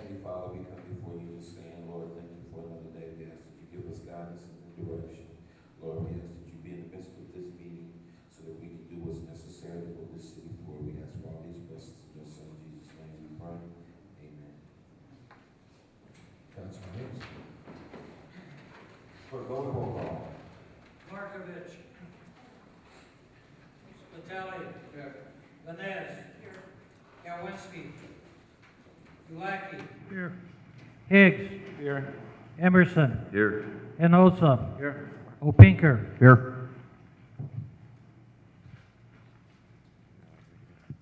Heavenly Father, we come before you just saying, Lord, thank you for another day. We ask that you give us guidance and direction. Lord, we ask that you be in the midst of this meeting so that we can do what's necessary to move this city forward. We ask for all these blessings in your son, Jesus' name we pray. Amen. Councilman Hicks. Clerk, roll call. Markovich. Spitali. Here. Vanez. Here. Kalwinski. Ulaki. Here. Higgs. Here. Emerson. Here. Enosa. Here. Opinker. Here.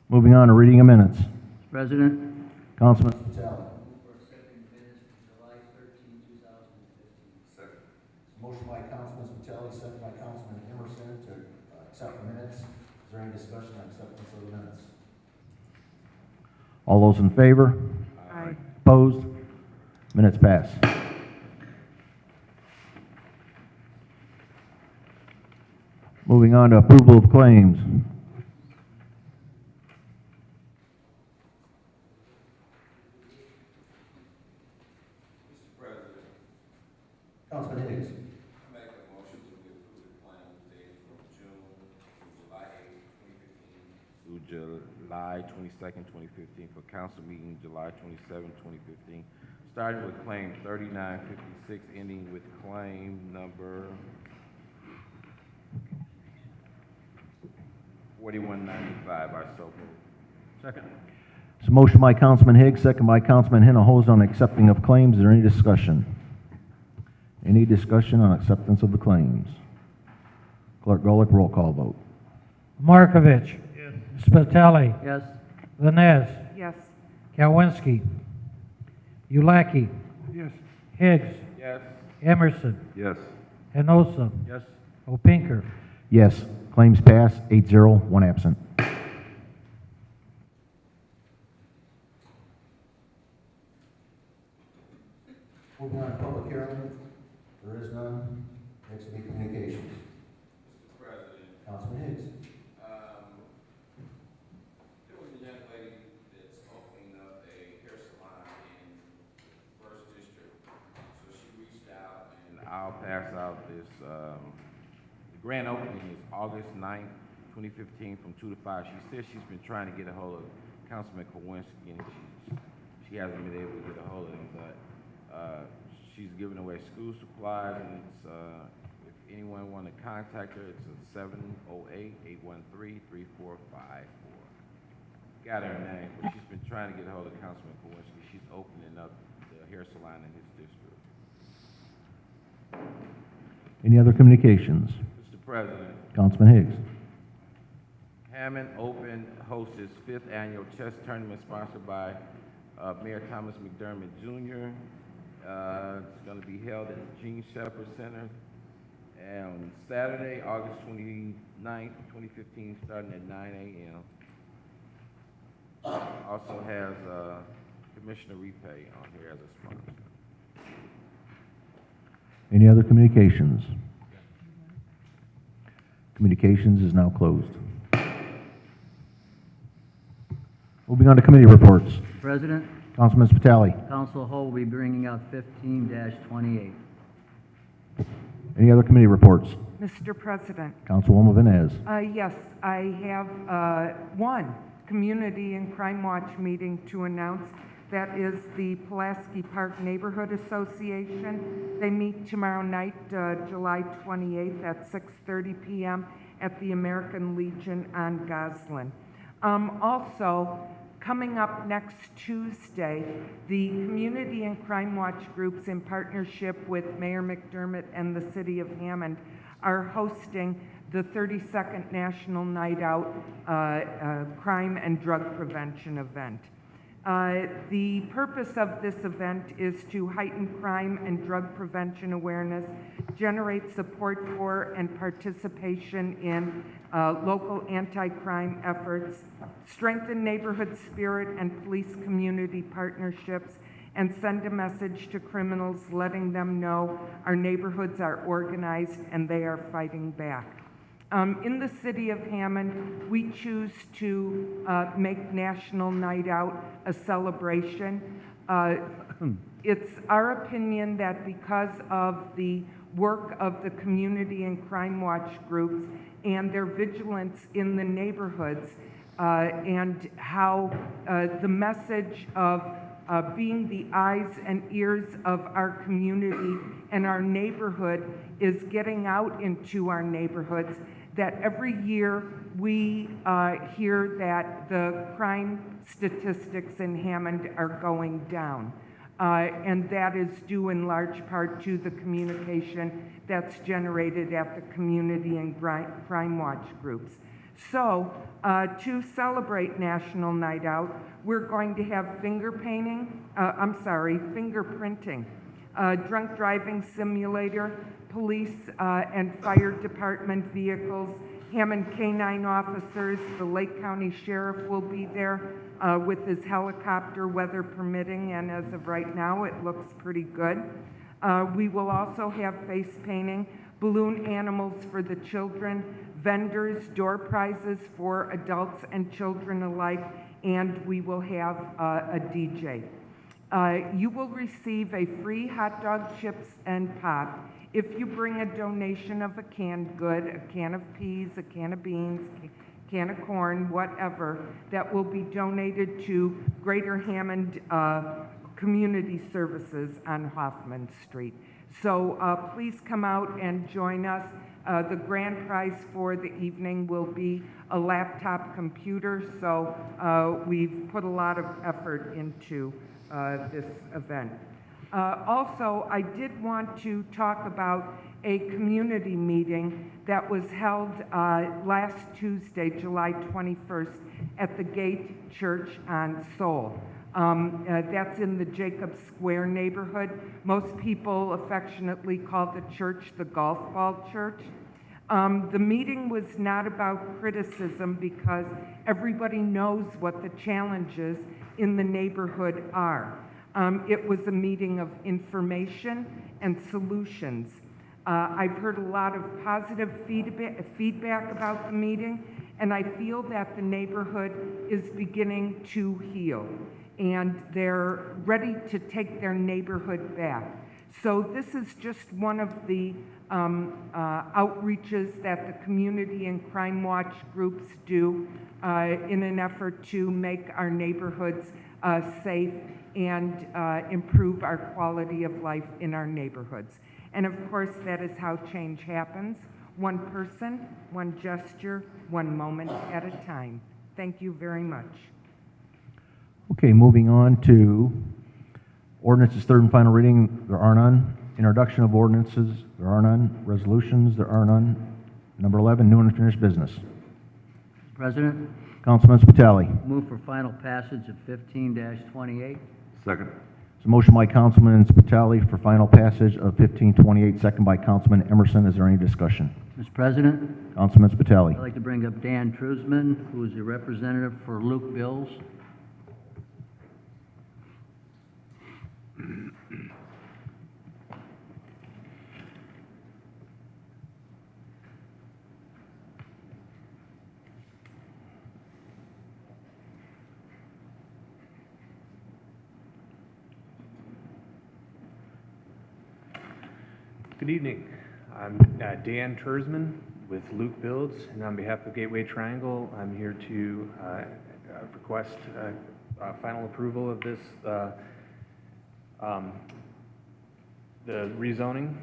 Moving on to reading of minutes. President, Councilman. Vitale. for accepting minutes from July 13, 2015. Second. Motion by Councilman Vitale, second by Councilman Emerson to accept the minutes. Is there any discussion on acceptance of the minutes? All those in favor? Aye. Opposed? Minutes pass. Moving on to approval of claims. Mr. President. Councilman Higgs. I make a motion to approve the claims dated from June through July 8, 2015. Through July 22nd, 2015 for council meeting July 27, 2015. Starting with claim 3956, ending with claim number 4195. I so move. Second. It's a motion by Councilman Higgs, second by Councilman Hinojosa on accepting of claims. Is there any discussion? Any discussion on acceptance of the claims? Clerk Golick, roll call vote. Markovich. Yes. Spitali. Yes. Vanez. Yes. Kalwinski. Ulaki. Yes. Higgs. Yes. Emerson. Yes. Enosa. Yes. Opinker. Yes. Claims pass, 8-0, one absent. Moving on to public hearing. There is none. Next will be communications. Mr. President, Councilman Higgs. there was a young lady that's opening up a hair salon in First District. So she reached out and I'll pass out this, the grand opening is August 9th, 2015 from 2 to 5. She says she's been trying to get a hold of Councilman Kowinski and she hasn't been able to get a hold of him, but she's giving away school supplies and it's, if anyone want to contact her, it's a 708-813-3454. Got her name, but she's been trying to get a hold of Councilman Kowinski. She's opening up the hair salon in his district. Any other communications? Mr. President, Councilman Higgs. Hammond Open hosts its 5th annual chess tournament sponsored by Mayor Thomas McDermott Jr. It's going to be held at the Gene Shepherd Center on Saturday, August 29th, 2015, starting at 9 a.m. Also has Commissioner Repay on here as a sponsor. Any other communications? Communications is now closed. Moving on to committee reports. President, Councilman Spitali. Council Hall will be bringing out 15-28. Any other committee reports? Mr. President, Councilwoman Venez. yes, I have one Community and Crime Watch meeting to announce. That is the Pulaski Park Neighborhood Association. They meet tomorrow night, July 28th at 6:30 p.m. at the American Legion on Goslin. Also, coming up next Tuesday, the Community and Crime Watch groups in partnership with Mayor McDermott and the City of Hammond are hosting the 32nd National Night Out Crime and Drug Prevention event. The purpose of this event is to heighten crime and drug prevention awareness, generate support for and participation in local anti-crime efforts, strengthen neighborhood spirit and police community partnerships, and send a message to criminals letting them know our neighborhoods are organized and they are fighting back. In the city of Hammond, we choose to make National Night Out a celebration. It's our opinion that because of the work of the community and crime watch groups and their vigilance in the neighborhoods, and how the message of being the eyes and ears of our community and our neighborhood is getting out into our neighborhoods, that every year we hear that the crime statistics in Hammond are going down. And that is due in large part to the communication that's generated at the community and crime watch groups. So, to celebrate National Night Out, we're going to have fingerprinting, drunk driving simulator, police and fire department vehicles, Hammond Canine officers, the Lake County Sheriff will be there with his helicopter, weather permitting, and as of right now, it looks pretty good. We will also have face painting, balloon animals for the children, vendors, door prizes for adults and children alike, and we will have a DJ. You will receive a free hot dog, chips, and pop if you bring a donation of a canned good, a can of peas, a can of beans, a can of corn, whatever, that will be donated to Greater Hammond Community Services on Hoffman Street. So please come out and join us. The grand prize for the evening will be a laptop computer, so we've put a lot of effort into this event. Also, I did want to talk about a community meeting that was held last Tuesday, July 21st, at the Gate Church on Soul. That's in the Jacob Square neighborhood. Most people affectionately call the church the golf ball church. The meeting was not about criticism because everybody knows what the challenges in the neighborhood are. It was a meeting of information and solutions. I've heard a lot of positive feedback about the meeting, and I feel that the neighborhood is beginning to heal, and they're ready to take their neighborhood back. So this is just one of the outreaches that the community and crime watch groups do in an effort to make our neighborhoods safe and improve our quality of life in our neighborhoods. And of course, that is how change happens. One person, one gesture, one moment at a time. Thank you very much. Okay, moving on to ordinances, third and final reading. There are none. Introduction of ordinances. There are none. Resolutions. There are none. Number 11, new and unfinished business. Mr. President, Councilman Spitali. move for final passage of 15-28. Second. There's a motion by Councilman Spitali for final passage of 1528, second by Councilman Emerson. Is there any discussion? Mr. President, Councilman I'd Spitali. like to bring up Dan Trusman, who is a representative for Luke Bills. Good evening. I'm Dan Tersman with Luke Builds, and on behalf of Gateway Triangle, I'm here to request final approval of this, the rezoning.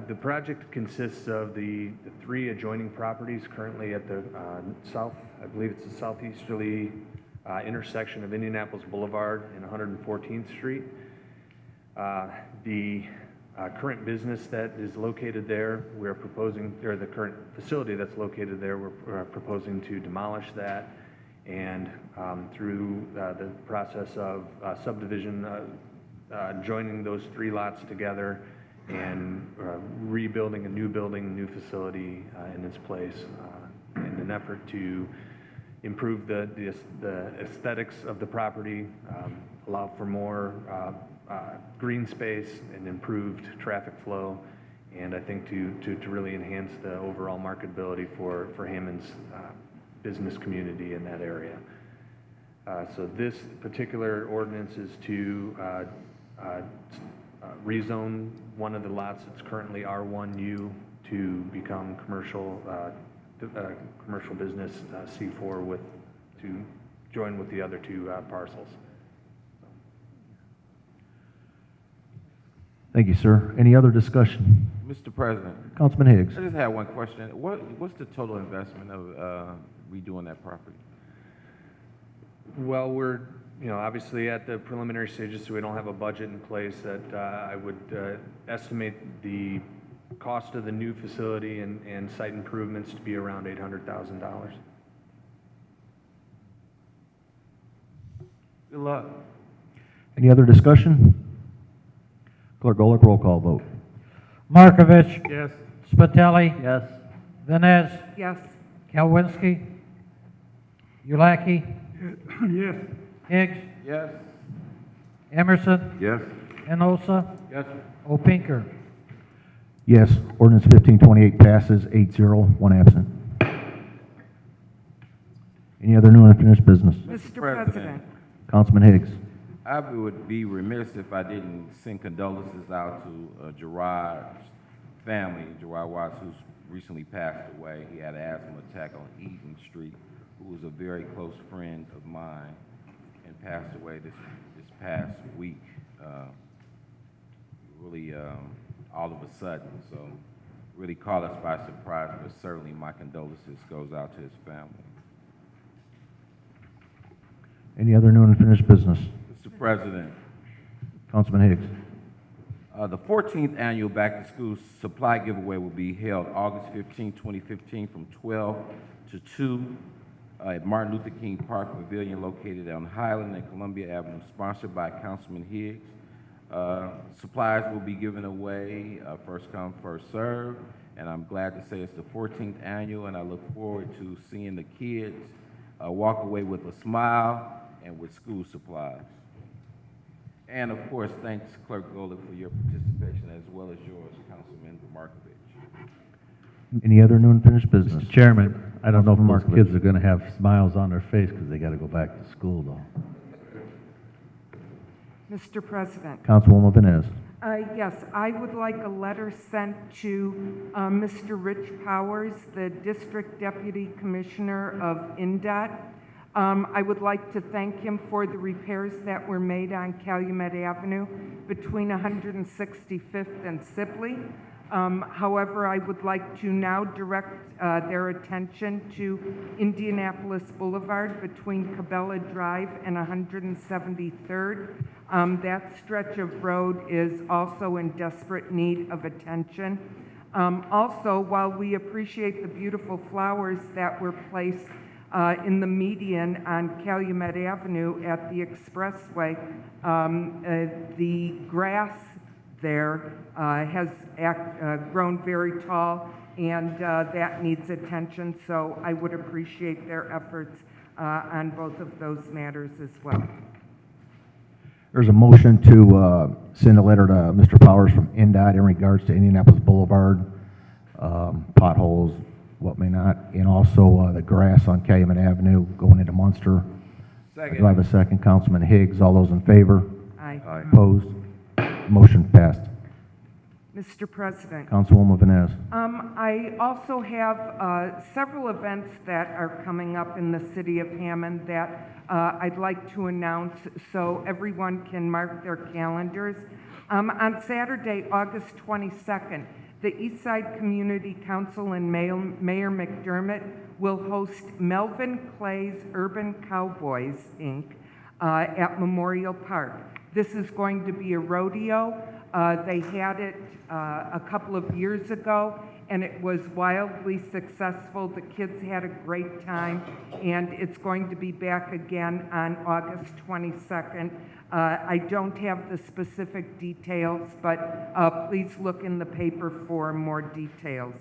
The project consists of the three adjoining properties currently at the south, I believe it's the southeasterly intersection of Indianapolis Boulevard and 114th Street. The current business that is located there, we're proposing, or the current facility that's located there, we're proposing to demolish that, and through the process of subdivision, joining those three lots together and rebuilding a new building, new facility in its place in an effort to improve the aesthetics of the property, allow for more green space and improved traffic flow, and I think to really enhance the overall marketability for Hammond's business community in that area. So this particular ordinance is to rezone one of the lots that's currently R1U to become commercial business C4 to join with the other two parcels. Thank you, sir. Any other discussion? Mr. President, Councilman Higgs. I just have one question. What's the total investment of redoing that property? Well, we're, obviously at the preliminary stages, so we don't have a budget in place. That I would estimate the cost of the new facility and site improvements to be around $800,000. Good luck. Any other discussion? Clerk Golick, roll call vote. Markovich. Yes. Spitali. Yes. Vines. Yes. Kalwinski. Ulaki. Yes. Higgs. Yes. Emerson. Yes. Enosa. Yes. Opinker. Yes, ordinance 1528 passes 8-0, one absent. Any other new and unfinished business? Mr. President. President. Councilman Higgs. I would be remiss if I didn't send condolences out to Gerard's family, Gerard Watts, who's recently passed away. He had an asthma attack on Eaton Street, who was a very close friend of mine, and passed away this past week, really all of a sudden. So really caught us by surprise, but certainly my condolences goes out to his family. Any other new and unfinished business? Mr. President, Councilman Higgs. the 14th annual Back to School Supply Giveaway will be held August 15, 2015 from 12 to 2 at Martin Luther King Park Pavilion located on Highland and Columbia Avenue, sponsored by Councilman Higgs. Supplies will be given away first come, first served, and I'm glad to say it's the 14th annual, and I look forward to seeing the kids walk away with a smile and with school supplies. And of course, thanks Clerk Golick for your participation as well as yours, Councilman Markovich. Any other new and unfinished business? Mr. Chairman, I don't know if Councilman those Markovich. kids are going to have smiles on their face because they got to go back to school, though. Mr. President. Councilwoman Vines. Yes, I would like a letter sent to Mr. Rich Powers, the District Deputy Commissioner of INDOT. I would like to thank him for the repairs that were made on Calumet Avenue between 165th and Sibley. However, I would like to now direct their attention to Indianapolis Boulevard between Cabela Drive and 173rd. That stretch of road is also in desperate need of attention. Also, while we appreciate the beautiful flowers that were placed in the median on Calumet Avenue at the expressway, the grass there has grown very tall, and that needs attention, so I would appreciate their efforts on both of those matters as well. There's a motion to send a letter to Mr. Powers from INDOT in regards to Indianapolis Boulevard, potholes, what may not, and also the grass on Calumet Avenue going into Munster. Second. Do I have a second? Councilman Higgs, all those in favor? Aye. Opposed? Motion passed. Mr. President. Councilwoman Vines. I also have several events that are coming up in the city of Hammond that I'd like to announce so everyone can mark their calendars. On Saturday, August 22nd, the Eastside Community Council and Mayor McDermott will host Melvin Clay's Urban Cowboys, Inc. At Memorial Park. This is going to be a rodeo. They had it a couple of years ago, and it was wildly successful. The kids had a great time, and it's going to be back again on August 22nd. I don't have the specific details, but please look in the paper for more details.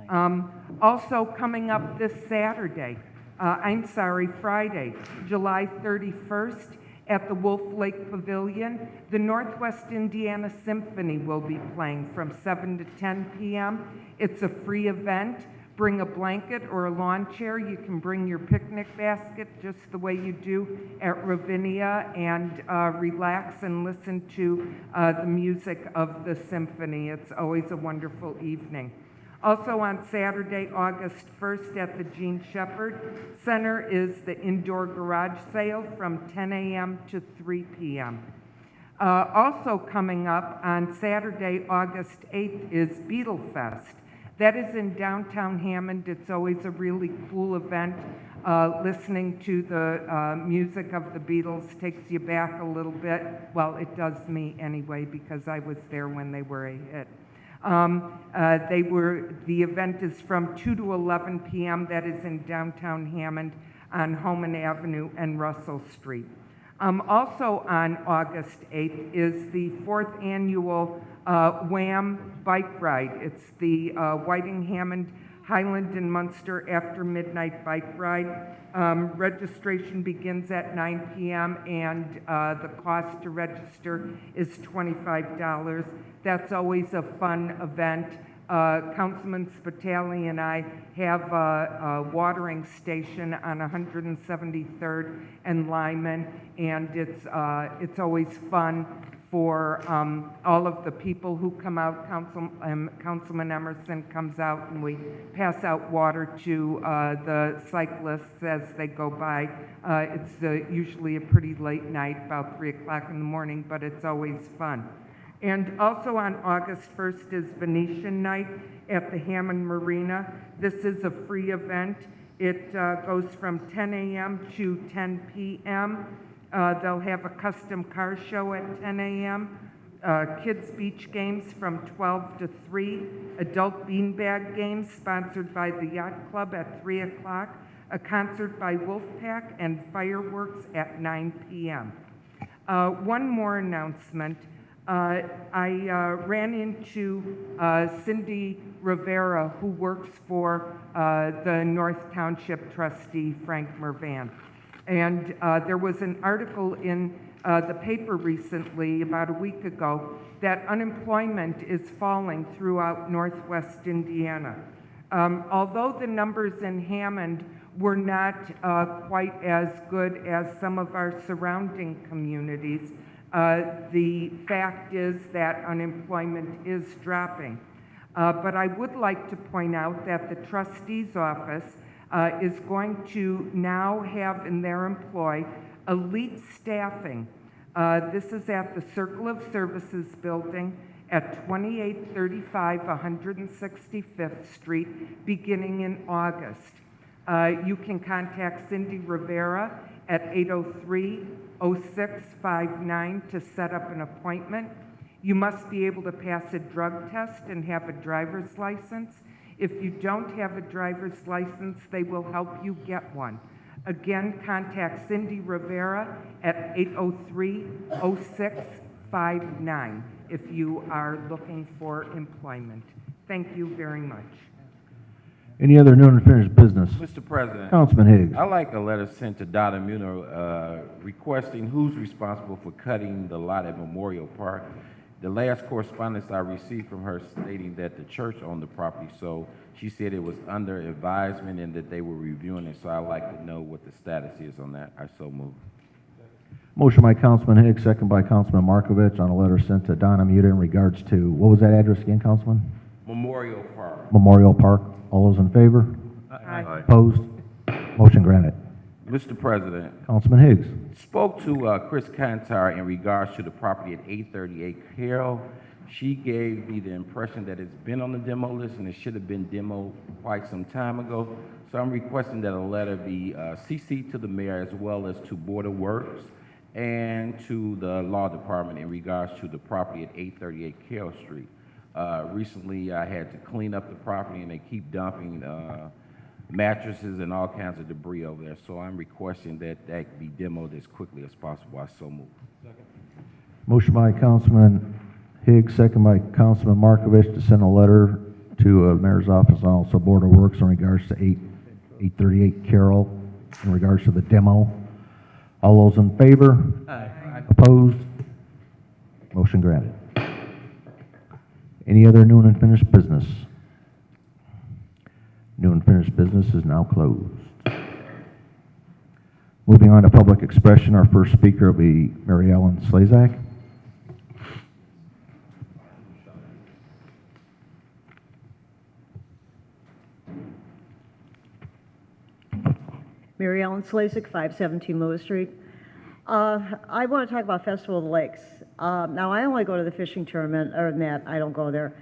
Also coming up this Saturday, Friday, July 31st, At the Wolf Lake Pavilion, the Northwest Indiana Symphony will be playing from 7 to 10 p.m. It's a free event. Bring a blanket or a lawn chair. You can bring your picnic basket just the way you do at Ravinia and relax and listen to the music of the symphony. It's always a wonderful evening. Also on Saturday, August 1st at the Jean Shepherd Center is the indoor garage sale from 10 a.m. to 3 p.m. Also coming up on Saturday, August 8th is Beatle Fest. That is in downtown Hammond. It's always a really cool event. Listening to the music of the Beatles takes you back a little bit. Well, it does me anyway, because I was there when they were a hit. The event is from 2 to 11 p.m. That is in downtown Hammond on Homan Avenue and Russell Street. Also on August 8th is the 4th annual Wham! Bike Ride. It's the Whiting Hammond Highland and Munster After Midnight Bike Ride. Registration begins at 9 p.m. and the cost to register is $25. That's always a fun event. Councilman Spitali and I have a watering station on 173rd and Lyman, and it's always fun for all of the people who come out. Councilman Emerson comes out, and we pass out water to the cyclists as they go by. It's usually a pretty late night, about 3 o'clock in the morning, but it's always fun. And also on August 1st is Venetian Night at the Hammond Marina. This is a free event. It goes from 10 a.m. to 10 p.m. They'll have a custom car show at 10 a.m., kids' beach games from 12 to 3, adult beanbag games sponsored by the Yacht Club at 3 o'clock, a concert by Wolfpack, and fireworks at 9 p.m. One more announcement. I ran into Cindy Rivera, who works for the North Township trustee, Frank Mervan. And there was an article in the paper recently, about a week ago, that unemployment is falling throughout Northwest Indiana. Although the numbers in Hammond were not quite as good as some of our surrounding communities, the fact is that unemployment is dropping. But I would like to point out that the trustee's office is going to now have in their employ elite staffing. This is at the Circle of Services building at 2835 165th Street, beginning in August. You can contact Cindy Rivera at 803-0659 to set up an appointment. You must be able to pass a drug test and have a driver's license. If you don't have a driver's license, they will help you get one. Again, contact Cindy Rivera at 803-0659 if you are looking for employment. Thank you very much. Any other new and unfinished business? Mr. President. Councilman Higgs. I'd like a letter sent to Donna Muno requesting who's responsible for cutting the lot at Memorial Park. The last correspondence I received from her stating that the church owned the property, so she said it was under advisement and that they were reviewing it, so I'd like to know what the status is on that. I so move. Motion by Councilman Higgs, second by Councilman Markovich on a letter sent to Donna Muda in regards to, what was that address again, Councilman? Memorial Park. Memorial Park. All those in favor? Aye. Opposed? Motion granted. Mr. President, Councilman Higgs. spoke to Chris Cantar in regards to the property at 838 Carroll. She gave me the impression that it's been on the demo list and it should have been demoed quite some time ago. So I'm requesting that a letter be CC'd to the mayor as well as to Board of Works and to the law department in regards to the property at 838 Carroll Street. Recently, I had to clean up the property and they keep dumping mattresses and all kinds of debris over there. So I'm requesting that that be demoed as quickly as possible. I so move. Motion by Councilman Higgs, second by Councilman Markovich to send a letter to Mayor's office and also Board of Works in regards to 838 Carroll in regards to the demo. All those in favor? Opposed? Motion granted. Any other new and unfinished business? New and finished business is now closed. Moving on to public expression, our first speaker will be Mary Ellen Slazak. Mary Ellen Slazak, 517 Lewis Street. I want to talk about Festival of the Lakes. Now, I only go to the fishing tournament, or that, I don't go there.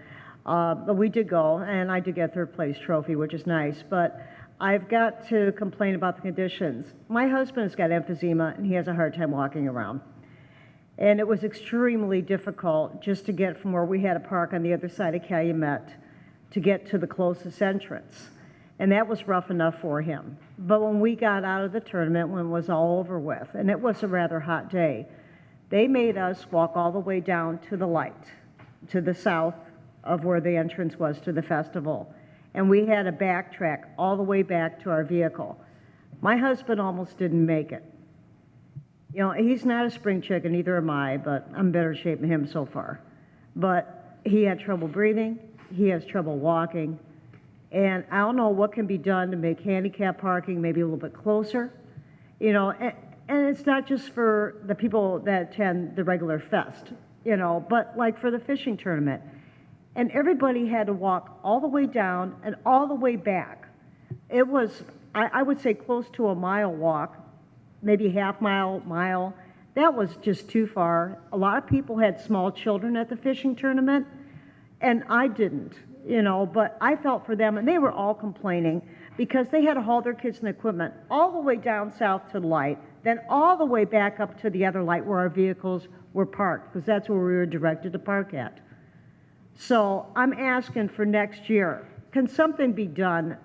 But we did go, and I did get a third place trophy, which is nice. But I've got to complain about the conditions. My husband's got emphysema, and he has a hard time walking around. And it was extremely difficult just to get from where we had a park on the other side of Calumet to get to the closest entrance. And that was rough enough for him. But when we got out of the tournament, when it was all over with, and it was a rather hot day, they made us walk all the way down to the light, to the south of where the entrance was to the festival. And we had to backtrack all the way back to our vehicle. My husband almost didn't make it. You know, he's not a spring chicken, neither am I, but I'm in better shape than him so far. But he had trouble breathing, he has trouble walking, and I don't know what can be done to make handicap parking maybe a little bit closer. You know, and it's not just for the people that attend the regular fest, you know, but like for the fishing tournament. And everybody had to walk all the way down and all the way back. It was, I would say, close to a mile walk, maybe half mile. That was just too far. A lot of people had small children at the fishing tournament, and I didn't, you know, but I felt for them, and they were all complaining because they had to haul their kids and equipment all the way down south to the light, then all the way back up to the other light where our vehicles were parked, because that's where we were directed to park at. So I'm asking for next year, can something be done,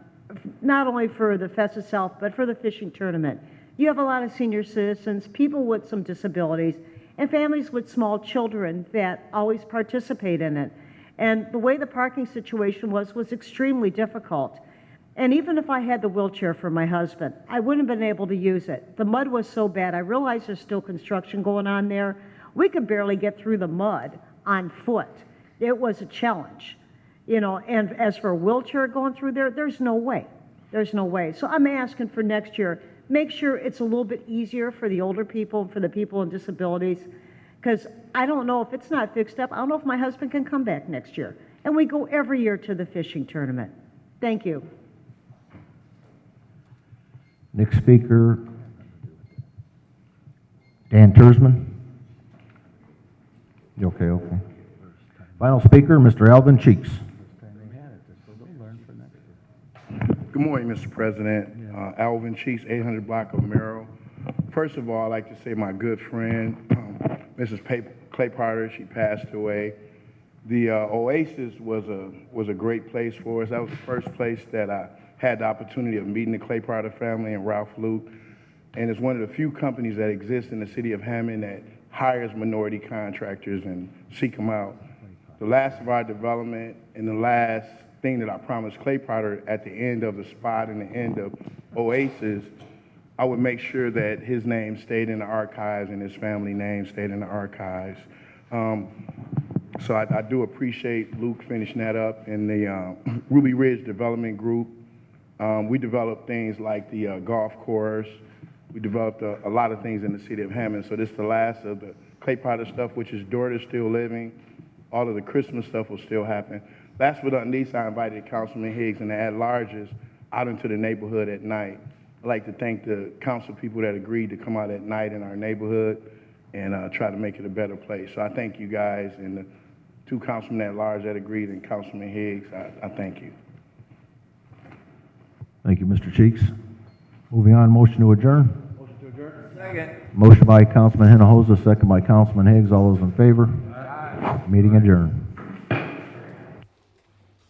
not only for the fest itself, but for the fishing tournament? You have a lot of senior citizens, people with some disabilities, and families with small children that always participate in it. And the way the parking situation was extremely difficult. And even if I had the wheelchair for my husband, I wouldn't have been able to use it. The mud was so bad. I realize there's still construction going on there. We could barely get through the mud on foot. It was a challenge, you know, and as for a wheelchair going through there, there's no way. There's no way. So I'm asking for next year, make sure it's a little bit easier for the older people, for the people with disabilities, because I don't know if it's not fixed up. I don't know if my husband can come back next year. And we go every year to the fishing tournament. Thank you. Next speaker, Dan Tersman. You okay? Okay. Final speaker, Mr. Alvin Cheeks. Good morning, Mr. President. Alvin Cheeks, 800 block of Merrill. First of all, I'd like to say my good friend, Mrs. Clay Potter, she passed away. The Oasis was a great place for us. That was the first place that I had the opportunity of meeting the Clay Potter family and Ralph Luke. And it's one of the few companies that exist in the city of Hammond that hires minority contractors and seek them out. The last of our development and the last thing that I promised Clay Potter at the end of the spot and the end of Oasis, I would make sure that his name stayed in the archives and his family name stayed in the archives. So I do appreciate Luke finishing that up. In the Ruby Ridge Development Group, we developed things like the golf course. We developed a lot of things in the city of Hammond. So this is the last of the Clay Potter stuff, which his daughter's still living. All of the Christmas stuff will still happen. Last but not least, I invited Councilman Higgs and the at-larges out into the neighborhood at night. I'd like to thank the council people that agreed to come out at night in our neighborhood and try to make it a better place. So I thank you guys and the two councilmen at-large that agreed and Councilman Higgs. I thank you. Thank you, Mr. Cheeks. Moving on, motion to adjourn. Motion to adjourn. Second. Motion by Councilman Hinojosa, second by Councilman Higgs. All those in favor? Aye. Meeting adjourned.